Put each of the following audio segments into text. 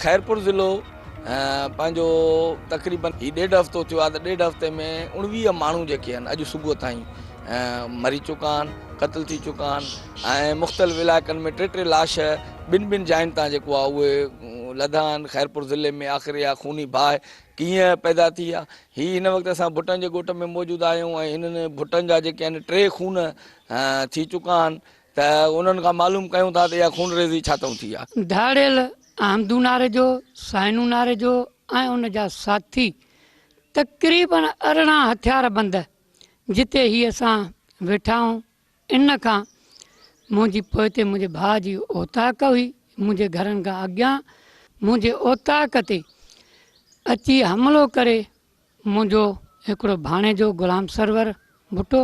खैरपुर ज़िलो पंहिंजो तक़रीबन ही 1.5 हफ़्तो थियो आहे त 1.5 हफ़्ते में 19 माण्हू जेके आहिनि अॼु सुबुह ताईं मरी चुका आहिनि, क़तल थी चुका आहिनि ऐं मुख़्तलिफ़ इलाइक़नि में 3 लाश ॿिनि जायुनि तां जेको आहे उहे लधा आहिनि। खैरपुर ज़िले में आख़िर इहा खूनी बाहि कीअं पैदा थी आहे, हिन वक़्तु असां भुटन जे ॻोठ में मौजूदु आहियूं ऐं हिननि भुटनि जा जेके आहिनि 3 खून थी चुका आहिनि त उन्हनि खां मालूम कयूं था त इहा खून रेज़ी छा थी आहे। धाड़ियल अहमदू नारे जो, साइनू नारे जो ऐं उन जा साथी तक़रीबन 18 हथियारबंद जिते ही असां वेठा आहियूं। इन खां मुंहिंजी पोइते मुंहिंजे भाउ जी औताक हुई, मुंहिंजे घरनि खां अॻियां मुंहिंजे औताक ते अची हमिलो करे मुंहिंजो हिकिड़ो भाणे जो गुलाम सरवर भुट्टो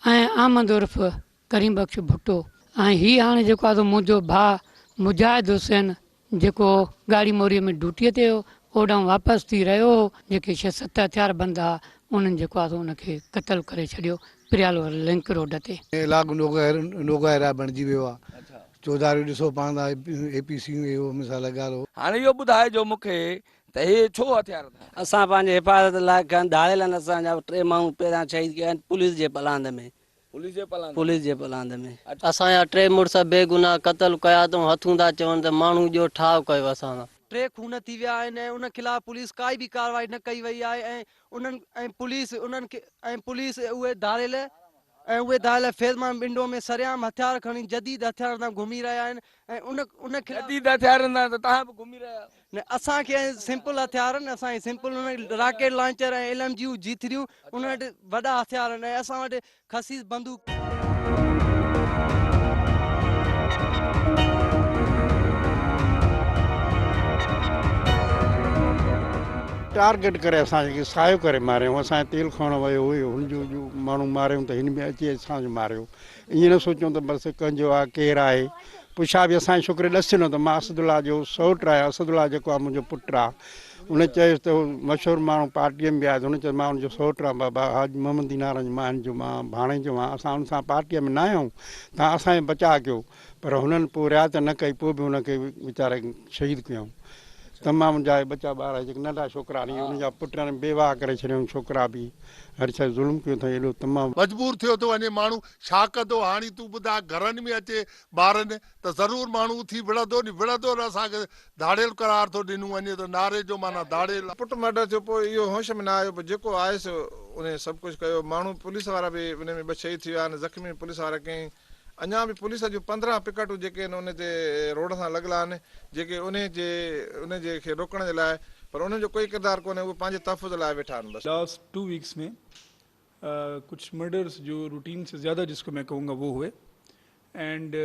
ऐं अहमद उर्फ़ करीम बख़्श भुट्टो ऐं हीअ हाणे जेको आहे मुंहिंजो भाउ मुजाहिद हुसैन जेको गाड़ी मोरीअ में ड्यूटीअ ते हो, ओॾां वापसि थी रहियो हो, जेके 6-7 हथियारबंद हुआ उन्हनि जेको आहे उनखे क़तल करे छॾियो प्रियाल लिंक रोड ते। इलाक़ो नोगाहिरा बणिजी वियो आहे। चौधारी ॾिसो पाण APC मिसाल ॻाल्हि। हाणे इहो ॿुधाइजो मूंखे त हे छो हथियार असां पंहिंजे हिफ़ाज़त लाइ धाड़ियल आहिनि। असांजा 3 माण्हू पहिरियां शहीद कया आहिनि पुलिस जे पलांद में। पुलिस जे पलांद में असांजा 3 मुड़ुस बेगुनाह क़तल कया अथऊं। हथूं था चवनि त माण्हू जो ठाव कयो असां। 3 खून थी विया आहिनि ऐं उन ख़िलाफ़ पुलिस काई बि कार्रवाई न कई वई आहे ऐं उन्हनि पुलिस उहे धाड़ियल फेज़मान विंडो में सरियाम हथियार खणी जदीद हथियार सां घुमी रहिया आहिनि ऐं उन जदीद हथियार सां तव्हां बि घुमी रहिया न। असांखे सिंपल हथियार आहिनि, असांखे सिंपल रॉकेट लॉन्चर ऐं LMG G3 उन वटि वॾा हथियार आहिनि ऐं असां वटि खसीस बंदूक। टारगेट करे असांखे सायो करे मारियूं। असांजे तेल खणण वियो हुयो, हुनजो माण्हू मारियूं त हिन में अची असांजो मारियो। ईअं न सोचूं त बसि कंहिंजो आहे केरु आहे। पुछा बि असांजे छोकिरे ॾसी न त मां असदुल्ला जो सौटु आहियां। असदुल्ला जेको आहे मुंहिंजो पुटु आहे। उन चयुसि त मशहूरु माण्हू पार्टीअ में बि आहे त हुन चयो मां हुनजो सौटु आहे बाबा हाजी मोहम्मद दीनार मां हिनजो मां भाणे जो आहियां। असां हुन सां पार्टीअ में न आहियूं, तव्हां असांखे बचा कयो। पर हुननि पोइ रिआयत न कई, पोइ बि हुनखे वीचारे शहीद कयूं। तमामु जाए बचा ॿार जेके नंढा छोकिरा आहिनि हुनजा पुट बेवाह करे छॾियऊं। छोकिरा बि हर शइ ज़ुल्म कयो अथई। एॾो तमामु मजबूर थियो थो वञे माण्हू छा कंदो। हाणे तूं ॿुधा घरनि में अचे ॿारनि त ज़रूरु माण्हू उथी विढ़ंदो नी, विढ़ंदो न असांखे धाड़ियल करार थो ॾिनो वञे त नारे जो माना धाड़ियल। पुटु मर्डर थियो पोइ इहो होश में न आयो, पोइ जेको आयुसि उन सभु कुझु कयो। माण्हू पुलिस वारा बि उन में 2 शहीद थी विया आहिनि, ज़ख़्मी पुलिस वारा कई। अञा बि पुलिस जूं 15 पिकटूं जेके आहिनि उन ते रोड सां लॻल आहिनि, जेके उन जे खे रोकण जे लाइ, पर उन्हनि जो कोई किरदारु कोन्हे। उहे पंहिंजे तहफ़ुज़ लाइ वेठा आहिनि बस। लास्ट 2 वीक्स में कुछ मर्डर्स जो रूटीन से ज़्यादा जिसको मैं कहूँगा वो हुए एंड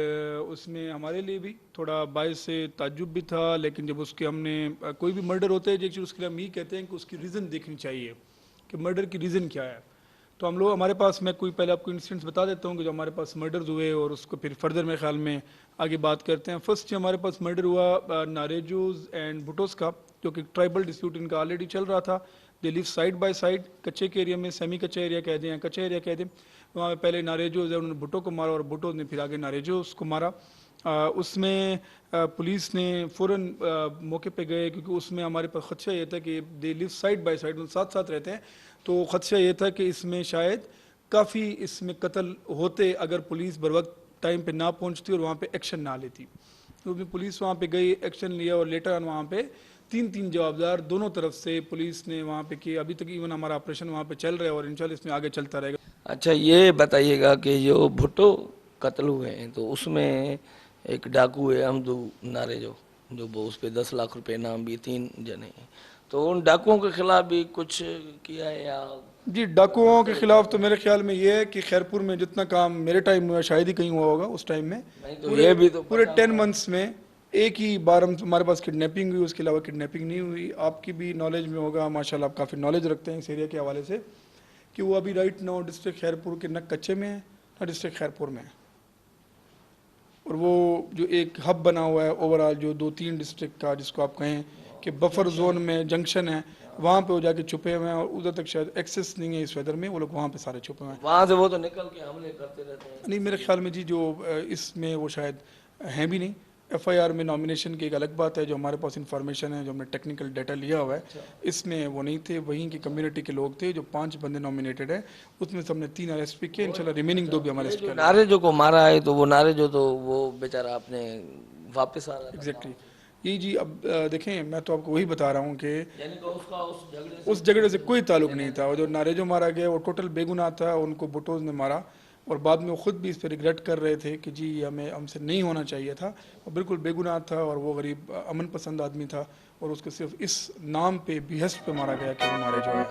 उसमें हमारे लिए भी थोड़ा बायस से ताज्जुब भी था। लेकिन जब उसके हमने कोई भी मर्डर होता है एक्चुअली उसके लिए हम ये कहते हैं कि उसकी रीज़न देखनी चाहिए कि मर्डर की रीज़न क्या है। तो हम लोग हमारे पास, मैं कोई पहले आपको इंसिडेंट्स बता देता हूँ कि जो हमारे पास मर्डर्स हुए और उसको फिर फर्दर मेरे ख्याल में आगे बात करते हैं। फर्स्ट हमारे पास मर्डर हुआ नारेजोज एंड भुटोस का, जो कि ट्राइबल डिस्प्यूट इनका ऑलरेडी चल रहा था। They live side by side, कच्चे के एरिया में, सेमी कच्चा एरिया कह दें या कच्चा एरिया कह दें। वहाँ पे पहले नारेजोज है उन्होंने भुट्टो को मारा और भुट्टो ने फिर आगे नारेजोज को मारा। उसमें पुलिस ने फ़ौरन मौके पे गए क्योंकि उसमें हमारे पास खदशा ये था कि they live side by side, साथ साथ रहते हैं। तो खदशा ये था कि इसमें शायद काफ़ी इसमें कत्ल होते अगर पुलिस बर वक्त टाइम पे ना पहुंचती और वहाँ पे एक्शन ना लेती। तो पुलिस वहाँ पे गई, एक्शन लिया और लेटर ऑन वहाँ पे 3 जवाबदार दोनों तरफ से पुलिस ने वहाँ पे किए। अभी तक इवन हमारा ऑपरेशन वहाँ पे चल रहा है और इंशाल्लाह इसमें आगे चलता रहेगा। अच्छा, ये बताइएगा कि जो भुट्टो कत्ल हुए हैं तो उसमें एक डाकू है अहमदू नारे जो उस पर 10 लाख रुपए इनाम भी 3 जने हैं, तो उन डाकुओं के खिलाफ भी कुछ किया है या? जी, डाकुओं के खिलाफ तो मेरे ख्याल में ये है कि खैरपुर में जितना काम मेरे टाइम में शायद ही कहीं हुआ होगा उस टाइम में। पूरे 10 मंथ्स में एक ही बार हमारे पास किडनैपिंग हुई, उसके अलावा किडनैपिंग नहीं हुई। आपकी भी नॉलेज में होगा, माशाल्लाह आप काफ़ी नॉलेज रखते हैं इस एरिया के हवाले से, कि वो अभी राइट नाउ डिस्ट्रिक्ट खैरपुर के न कच्चे में है न डिस्ट्रिक्ट खैरपुर में है, और वो जो एक हब बना हुआ है ओवरऑल जो 2-3 डिस्ट्रिक्ट का, जिसको आप कहें कि बफर जोन में जंक्शन है, वहाँ पे वो जाके छुपे हुए हैं और उधर तक शायद एक्सेस नहीं है इस वेदर में, वो लोग वहाँ पे सारे छुपे हुए हैं। वहाँ से वो तो निकल के हमले करते रहते हैं। नहीं, मेरे ख्याल में जी जो इसमें वो शायद हैं भी नहीं। एफआईआर में नॉमिनेशन की एक अलग बात है, जो हमारे पास इंफॉर्मेशन है, जो हमने टेक्निकल डाटा लिया हुआ है, इसमें वो नहीं थे। वहीं की कम्युनिटी के लोग थे, जो 5 बंदे नॉमिनेटेड है, उसमें से हमने 3 अरेस्ट भी किए, इंशाल्लाह रिमेनिंग 2 भी हमारे अरेस्ट किए। नारे जो को मारा है, तो वो नारे जो तो वो बेचारा आपने वापस आ रहा था। एग्जैक्टली यही जी। अब देखें, मैं तो आपको वही बता रहा हूँ कि यानी कि उसका उस झगड़े से कोई ताल्लुक नहीं था। और जो नारे जो मारा गया वो टोटल बेगुनाह था, उनको बुटोज ने मारा, और बाद में वो खुद भी इस पर रिग्रेट कर रहे थे कि जी हमसे नहीं होना चाहिए था, और बिल्कुल बेगुनाह था, और वो गरीब अमन पसंद आदमी था, और उसको सिर्फ इस नाम पे, बिहस पे मारा गया कि वो नारे जो है